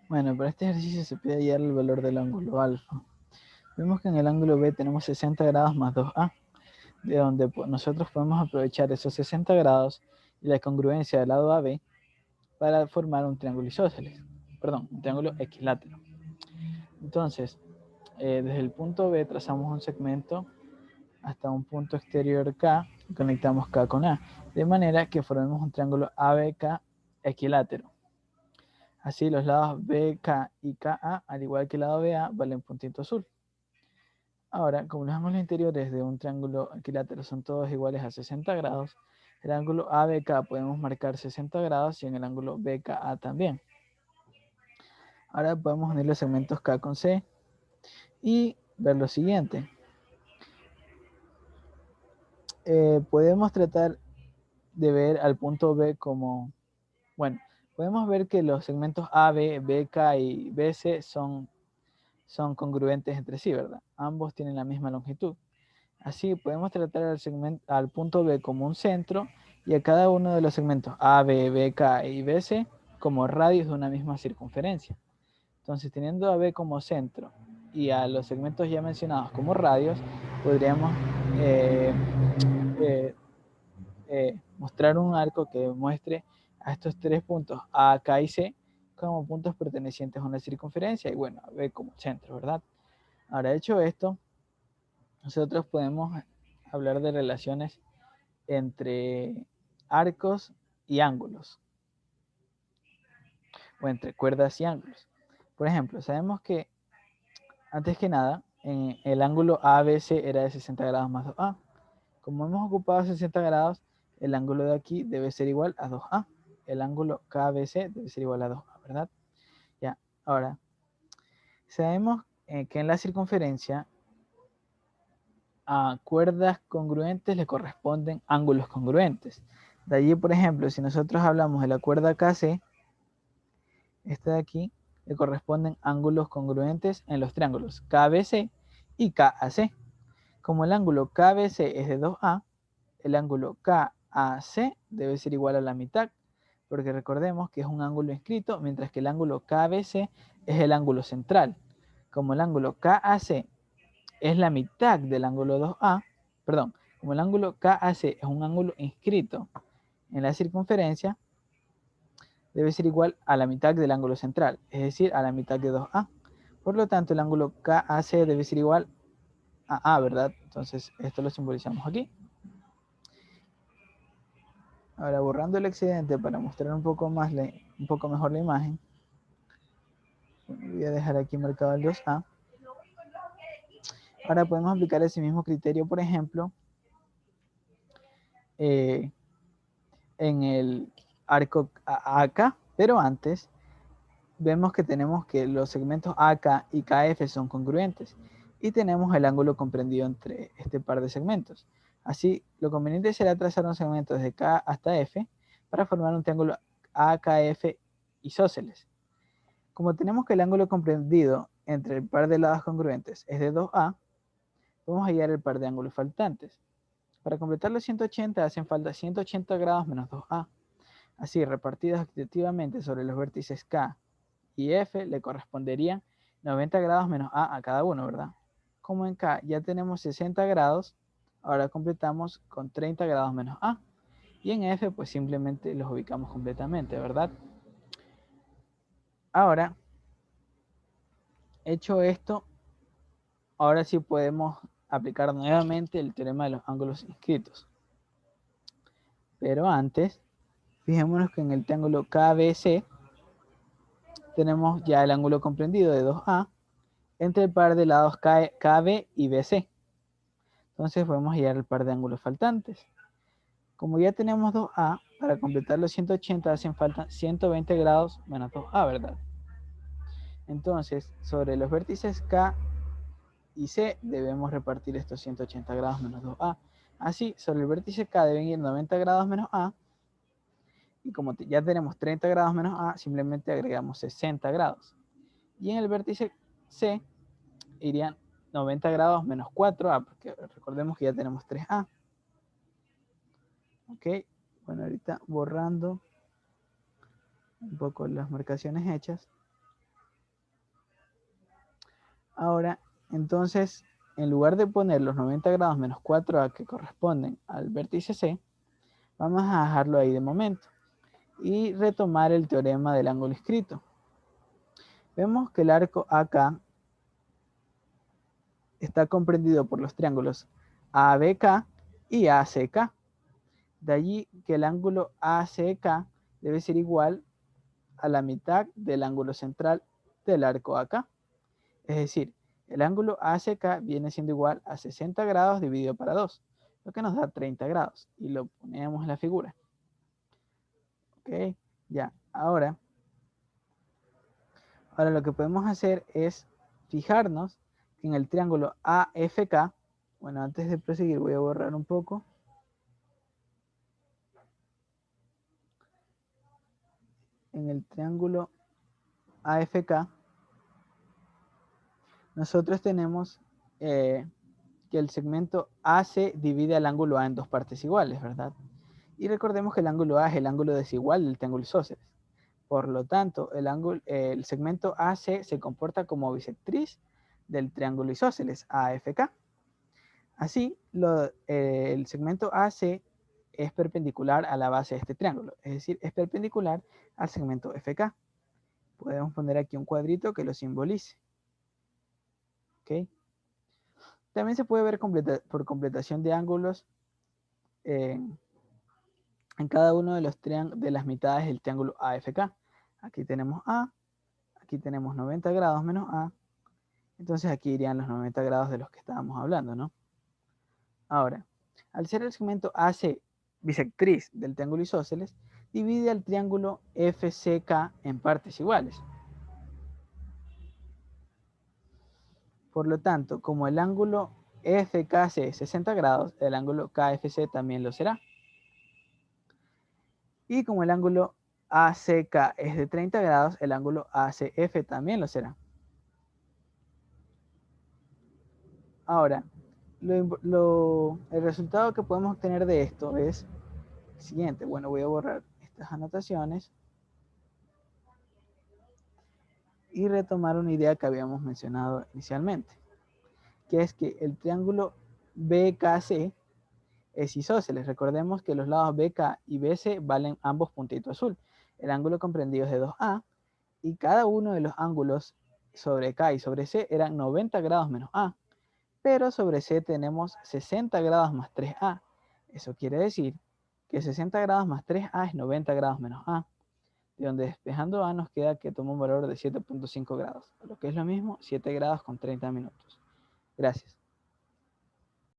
Bueno, para este ejercicio se pide hallar el valor del ángulo alfa. Vemos que en el ángulo B tenemos 60 grados más 2A, de donde nosotros podemos aprovechar esos 60 grados y la congruencia del lado AB para formar un triángulo isósceles, perdón, un triángulo equilátero. Entonces, desde el punto B trazamos un segmento hasta un punto exterior K y conectamos K con A, de manera que formemos un triángulo ABK equilátero. Así los lados BK y KA, al igual que el lado BA, valen puntito azul. Ahora, como los ángulos interiores de un triángulo equilátero son todos iguales a 60 grados, el ángulo ABK podemos marcar 60 grados y en el ángulo BKA también. Ahora podemos unir los segmentos K con C y ver lo siguiente. Podemos tratar de ver al punto B como, bueno, podemos ver que los segmentos AB, BK y BC son congruentes entre sí, ¿verdad? Ambos tienen la misma longitud. Así podemos tratar al punto B como un centro y a cada uno de los segmentos A, B, BK y BC como radios de una misma circunferencia. Entonces, teniendo a B como centro y a los segmentos ya mencionados como radios, podríamos eh, mostrar un arco que muestre a estos tres puntos A, K y C como puntos pertenecientes a una circunferencia y bueno, a B como centro, ¿verdad? Ahora, hecho esto, nosotros podemos hablar de relaciones entre arcos y ángulos, o entre cuerdas y ángulos. Por ejemplo, sabemos que, antes que nada, el ángulo ABC era de 60 grados más 2A. Como hemos ocupado 60 grados, el ángulo de aquí debe ser igual a 2A. El ángulo KBC debe ser igual a 2A, ¿verdad? Ya, ahora, sabemos que en la circunferencia a cuerdas congruentes le corresponden ángulos congruentes. De allí, por ejemplo, si nosotros hablamos de la cuerda KC, esta de aquí, le corresponden ángulos congruentes en los triángulos KBC y KAC. Como el ángulo KBC es de 2A, el ángulo KAC debe ser igual a la mitad, porque recordemos que es un ángulo inscrito, mientras que el ángulo KBC es el ángulo central. Como el ángulo KAC es la mitad del ángulo 2A, perdón, como el ángulo KAC es un ángulo inscrito en la circunferencia, debe ser igual a la mitad del ángulo central, es decir, a la mitad de 2A. Por lo tanto, el ángulo KAC debe ser igual a A, ¿verdad? Entonces, esto lo simbolizamos aquí. Ahora, borrando el excedente para mostrar un poco mejor la imagen, voy a dejar aquí marcado el 2A. Ahora podemos aplicar ese mismo criterio, por ejemplo, en el arco AK, pero antes vemos que tenemos que los segmentos AK y KF son congruentes y tenemos el ángulo comprendido entre este par de segmentos. Así, lo conveniente será trazar un segmento desde K hasta F para formar un triángulo AKF isósceles. Como tenemos que el ángulo comprendido entre el par de lados congruentes es de 2A, podemos hallar el par de ángulos faltantes. Para completar los 180 hacen falta 180 grados menos 2A. Así, repartidos equitativamente sobre los vértices K y F, le corresponderían 90 grados menos A cada uno, ¿verdad? Como en K ya tenemos 60 grados, ahora completamos con 30 grados menos A. Y en F, pues simplemente los ubicamos completamente, ¿verdad? Ahora, hecho esto, ahora sí podemos aplicar nuevamente el teorema de los ángulos inscritos. Pero antes, fijémonos que en el triángulo KBC tenemos ya el ángulo comprendido de 2A entre el par de lados KB y BC. Entonces podemos hallar el par de ángulos faltantes. Como ya tenemos 2A, para completar los 180 hacen falta 120 grados menos 2A, ¿verdad? Entonces, sobre los vértices K y C debemos repartir estos 180 grados menos 2A. Así, sobre el vértice K deben ir 90 grados menos A. Y como ya tenemos 30 grados menos A, simplemente agregamos 60 grados. Y en el vértice C irían 90 grados menos 4A, porque recordemos que ya tenemos 3A. Ok, bueno, ahorita borrando un poco las marcaciones hechas. Ahora, entonces, en lugar de poner los 90 grados menos 4A que corresponden al vértice C, vamos a dejarlo ahí de momento y retomar el teorema del ángulo inscrito. Vemos que el arco AK está comprendido por los triángulos ABK y ACK. De allí que el ángulo ACK debe ser igual a la mitad del ángulo central del arco AK. Es decir, el ángulo ACK viene siendo igual a 60 grados dividido para 2, lo que nos da 30 grados. Y lo ponemos en la figura. Ok, ya. Ahora lo que podemos hacer es fijarnos que en el triángulo AFK, bueno, antes de proseguir voy a borrar un poco. En el triángulo AFK, nosotros tenemos que el segmento AC divide al ángulo A en dos partes iguales, ¿verdad? Y recordemos que el ángulo A es el ángulo desigual del triángulo isósceles. Por lo tanto, el segmento AC se comporta como bisectriz del triángulo isósceles AFK. Así, el segmento AC es perpendicular a la base de este triángulo, es decir, es perpendicular al segmento FK. Podemos poner aquí un cuadrito que lo simbolice. ¿Okay? También se puede ver por completación de ángulos en cada uno de las mitades del triángulo AFK. Aquí tenemos A, aquí tenemos 90 grados menos A, entonces aquí irían los 90 grados de los que estábamos hablando, ¿no? Ahora, al ser el segmento AC bisectriz del triángulo isósceles, divide al triángulo FCK en partes iguales. Por lo tanto, como el ángulo FKC es 60 grados, el ángulo KFC también lo será. Y como el ángulo ACK es de 30 grados, el ángulo ACF también lo será. Ahora, el resultado que podemos obtener de esto es el siguiente. Bueno, voy a borrar estas anotaciones y retomar una idea que habíamos mencionado inicialmente, que es que el triángulo BKC es isósceles. Recordemos que los lados BK y BC valen ambos puntitos azul. El ángulo comprendido es de 2A y cada uno de los ángulos sobre K y sobre C eran 90 grados menos A, pero sobre C tenemos 60 grados más 3A. Eso quiere decir que 60 grados más 3A es 90 grados menos A, de donde despejando A nos queda que toma un valor de 7.5 grados, lo que es lo mismo 7 grados con 30 minutos. Gracias.